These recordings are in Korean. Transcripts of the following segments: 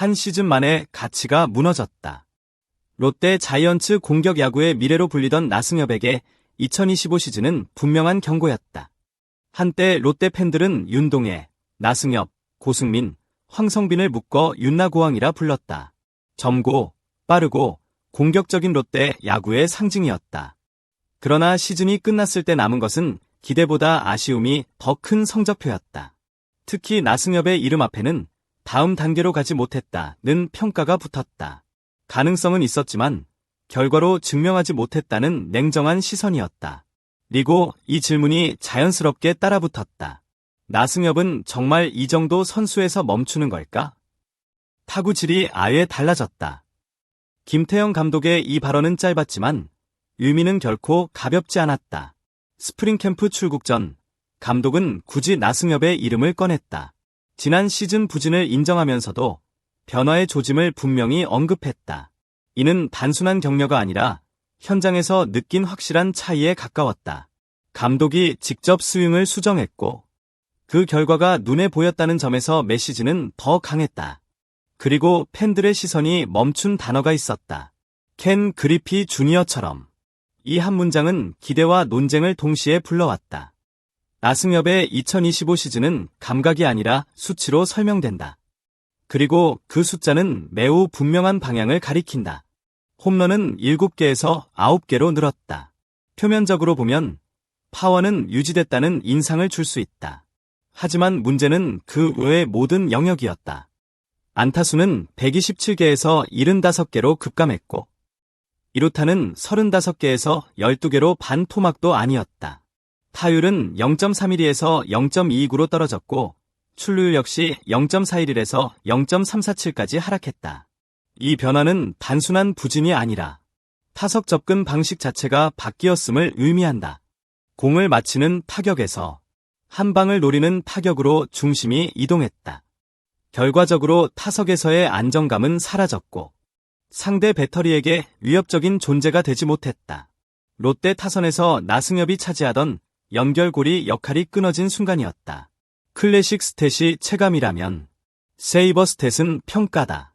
한 시즌 만에 가치가 무너졌다. 롯데 자이언츠 공격 야구의 미래로 불리던 나승엽에게 2025 시즌은 분명한 경고였다. 한때 롯데 팬들은 윤동해, 나승엽, 고승민, 황성빈을 묶어 윤나고왕이라 불렀다. 젊고 빠르고 공격적인 롯데 야구의 상징이었다. 그러나 시즌이 끝났을 때 남은 것은 기대보다 아쉬움이 더 큰 성적표였다. 특히 나승엽의 이름 앞에는 다음 단계로 가지 못했다는 평가가 붙었다. 가능성은 있었지만 결과로 증명하지 못했다는 냉정한 시선이었다. 그리고 이 질문이 자연스럽게 따라붙었다. 나승엽은 정말 이 정도 선수에서 멈추는 걸까? 타구질이 아예 달라졌다. 김태형 감독의 이 발언은 짧았지만 의미는 결코 가볍지 않았다. 스프링 캠프 출국 전 감독은 굳이 나승엽의 이름을 꺼냈다. 지난 시즌 부진을 인정하면서도 변화의 조짐을 분명히 언급했다. 이는 단순한 격려가 아니라 현장에서 느낀 확실한 차이에 가까웠다. 감독이 직접 스윙을 수정했고 그 결과가 눈에 보였다는 점에서 메시지는 더 강했다. 그리고 팬들의 시선이 멈춘 단어가 있었다. 켄 그리피 주니어처럼. 이 한 문장은 기대와 논쟁을 동시에 불러왔다. 나승엽의 2025 시즌은 감각이 아니라 수치로 설명된다. 그리고 그 숫자는 매우 분명한 방향을 가리킨다. 홈런은 7개에서 9개로 늘었다. 표면적으로 보면 파워는 유지됐다는 인상을 줄 수 있다. 하지만 문제는 그 외의 모든 영역이었다. 안타수는 127개에서 75개로 급감했고 2루타는 35개에서 12개로 반 토막도 아니었다. 타율은 0.312에서 0.229로 떨어졌고 출루율 역시 0.411에서 0.347까지 하락했다. 이 변화는 단순한 부진이 아니라 타석 접근 방식 자체가 바뀌었음을 의미한다. 공을 맞히는 타격에서 한 방을 노리는 타격으로 중심이 이동했다. 결과적으로 타석에서의 안정감은 사라졌고 상대 배터리에게 위협적인 존재가 되지 못했다. 롯데 타선에서 나승엽이 차지하던 연결고리 역할이 끊어진 순간이었다. 클래식 스탯이 체감이라면 세이버 스탯은 평가다.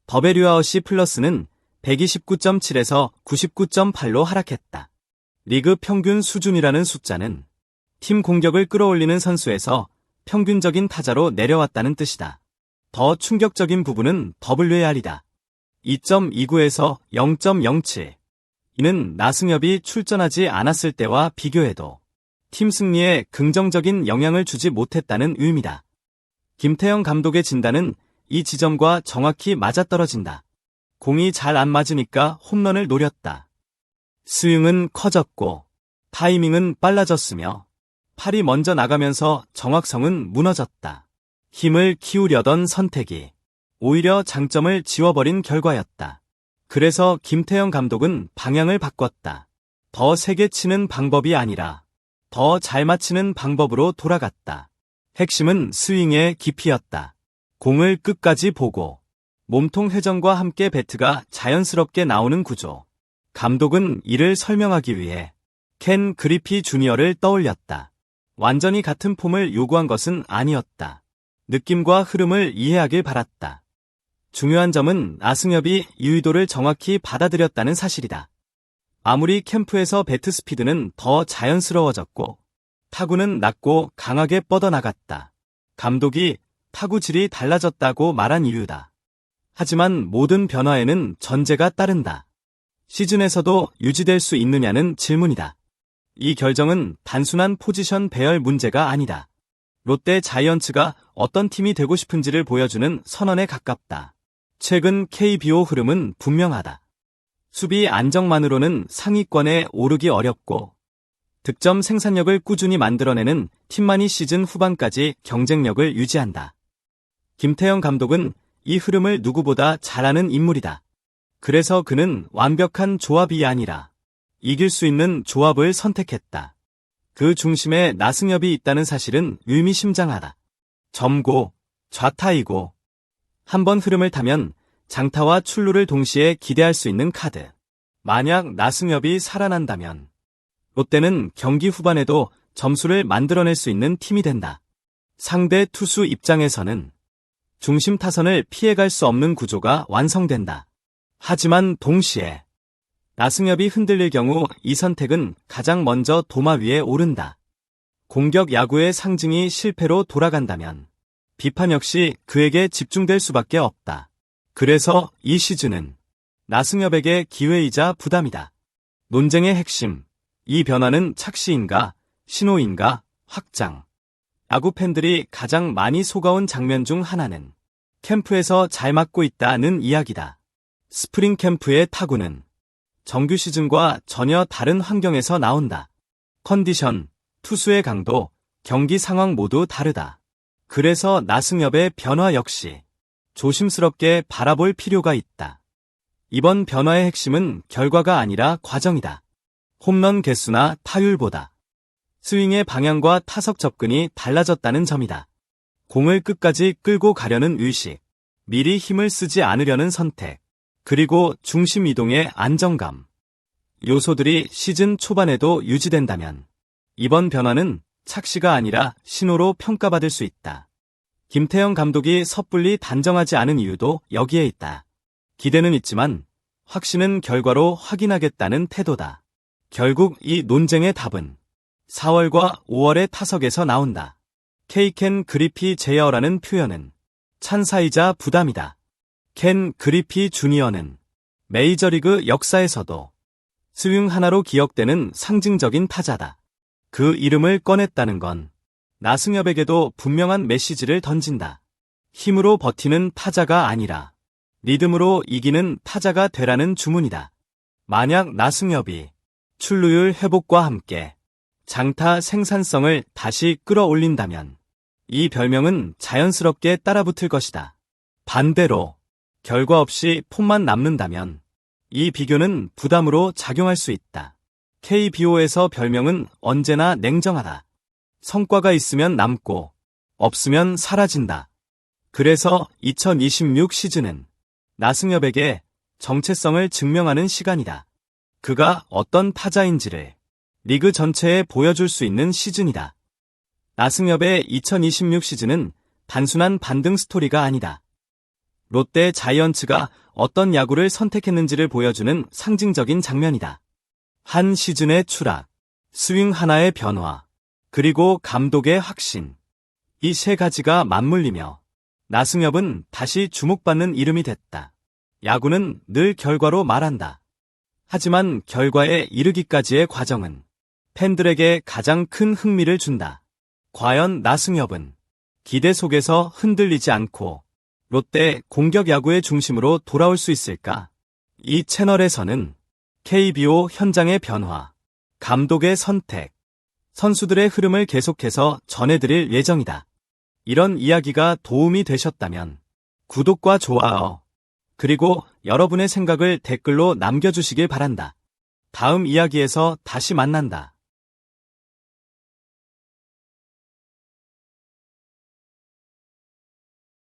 더베류아웃이 플러스는 129.7에서 99.8로 하락했다. 리그 평균 수준이라는 숫자는 팀 공격을 끌어올리는 선수에서 평균적인 타자로 내려왔다는 뜻이다. 더 충격적인 부분은 WAR이다. 2.29에서 0.07. 이는 나승엽이 출전하지 않았을 때와 비교해도 팀 승리에 긍정적인 영향을 주지 못했다는 의미다. 김태형 감독의 진단은 이 지점과 정확히 맞아떨어진다. 공이 잘 안 맞으니까 홈런을 노렸다. 스윙은 커졌고 타이밍은 빨라졌으며 팔이 먼저 나가면서 정확성은 무너졌다. 힘을 키우려던 선택이 오히려 장점을 지워버린 결과였다. 그래서 김태형 감독은 방향을 바꿨다. 더 세게 치는 방법이 아니라 더 잘 맞히는 방법으로 돌아갔다. 핵심은 스윙의 깊이였다. 공을 끝까지 보고 몸통 회전과 함께 배트가 자연스럽게 나오는 구조. 감독은 이를 설명하기 위해 켄 그리피 주니어를 떠올렸다. 완전히 같은 폼을 요구한 것은 아니었다. 느낌과 흐름을 이해하길 바랐다. 중요한 점은 나승엽이 이 의도를 정확히 받아들였다는 사실이다. 아무리 캠프에서 배트 스피드는 더 자연스러워졌고 타구는 낮고 강하게 뻗어나갔다. 감독이 타구질이 달라졌다고 말한 이유다. 하지만 모든 변화에는 전제가 따른다. 시즌에서도 유지될 수 있느냐는 질문이다. 이 결정은 단순한 포지션 배열 문제가 아니다. 롯데 자이언츠가 어떤 팀이 되고 싶은지를 보여주는 선언에 가깝다. 최근 KBO 흐름은 분명하다. 수비 안정만으로는 상위권에 오르기 어렵고 득점 생산력을 꾸준히 만들어내는 팀만이 시즌 후반까지 경쟁력을 유지한다. 김태형 감독은 이 흐름을 누구보다 잘 아는 인물이다. 그래서 그는 완벽한 조합이 아니라 이길 수 있는 조합을 선택했다. 그 중심에 나승엽이 있다는 사실은 의미심장하다. 점고, 좌타이고 한번 흐름을 타면 장타와 출루를 동시에 기대할 수 있는 카드. 만약 나승엽이 살아난다면 롯데는 경기 후반에도 점수를 만들어낼 수 있는 팀이 된다. 상대 투수 입장에서는 중심 타선을 피해갈 수 없는 구조가 완성된다. 하지만 동시에 나승엽이 흔들릴 경우 이 선택은 가장 먼저 도마 위에 오른다. 공격 야구의 상징이 실패로 돌아간다면 비판 역시 그에게 집중될 수밖에 없다. 그래서 이 시즌은 나승엽에게 기회이자 부담이다. 논쟁의 핵심, 이 변화는 착시인가, 신호인가, 확장. 야구 팬들이 가장 많이 속아온 장면 중 하나는 캠프에서 잘 맞고 있다는 이야기다. 스프링 캠프의 타구는 정규 시즌과 전혀 다른 환경에서 나온다. 컨디션, 투수의 강도, 경기 상황 모두 다르다. 그래서 나승엽의 변화 역시 조심스럽게 바라볼 필요가 있다. 이번 변화의 핵심은 결과가 아니라 과정이다. 홈런 개수나 타율보다 스윙의 방향과 타석 접근이 달라졌다는 점이다. 공을 끝까지 끌고 가려는 의식, 미리 힘을 쓰지 않으려는 선택, 그리고 중심 이동의 안정감. 요소들이 시즌 초반에도 유지된다면 이번 변화는 착시가 아니라 신호로 평가받을 수 있다. 김태형 감독이 섣불리 단정하지 않은 이유도 여기에 있다. 기대는 있지만 확신은 결과로 확인하겠다는 태도다. 결국 이 논쟁의 답은 4월과 5월의 타석에서 나온다. K켄 그리피 제어라는 표현은 찬사이자 부담이다. 켄 그리피 주니어는 메이저리그 역사에서도 스윙 하나로 기억되는 상징적인 타자다. 그 이름을 꺼냈다는 건 나승엽에게도 분명한 메시지를 던진다. 힘으로 버티는 타자가 아니라 리듬으로 이기는 타자가 되라는 주문이다. 만약 나승엽이 출루율 회복과 함께 장타 생산성을 다시 끌어올린다면 이 별명은 자연스럽게 따라붙을 것이다. 반대로 결과 없이 폼만 남는다면 이 비교는 부담으로 작용할 수 있다. KBO에서 별명은 언제나 냉정하다. 성과가 있으면 남고 없으면 사라진다. 그래서 2026 시즌은 나승엽에게 정체성을 증명하는 시간이다. 그가 어떤 타자인지를 리그 전체에 보여줄 수 있는 시즌이다. 나승엽의 2026 시즌은 단순한 반등 스토리가 아니다. 롯데 자이언츠가 어떤 야구를 선택했는지를 보여주는 상징적인 장면이다. 한 시즌의 추락, 스윙 하나의 변화, 그리고 감독의 확신. 이 세 가지가 맞물리며 나승엽은 다시 주목받는 이름이 됐다. 야구는 늘 결과로 말한다. 하지만 결과에 이르기까지의 과정은 팬들에게 가장 큰 흥미를 준다. 과연 나승엽은 기대 속에서 흔들리지 않고 롯데 공격 야구의 중심으로 돌아올 수 있을까? 이 채널에서는 KBO 현장의 변화, 감독의 선택, 선수들의 흐름을 계속해서 전해드릴 예정이다. 이런 이야기가 도움이 되셨다면 구독과 좋아요, 그리고 여러분의 생각을 댓글로 남겨주시길 바란다. 다음 이야기에서 다시 만난다.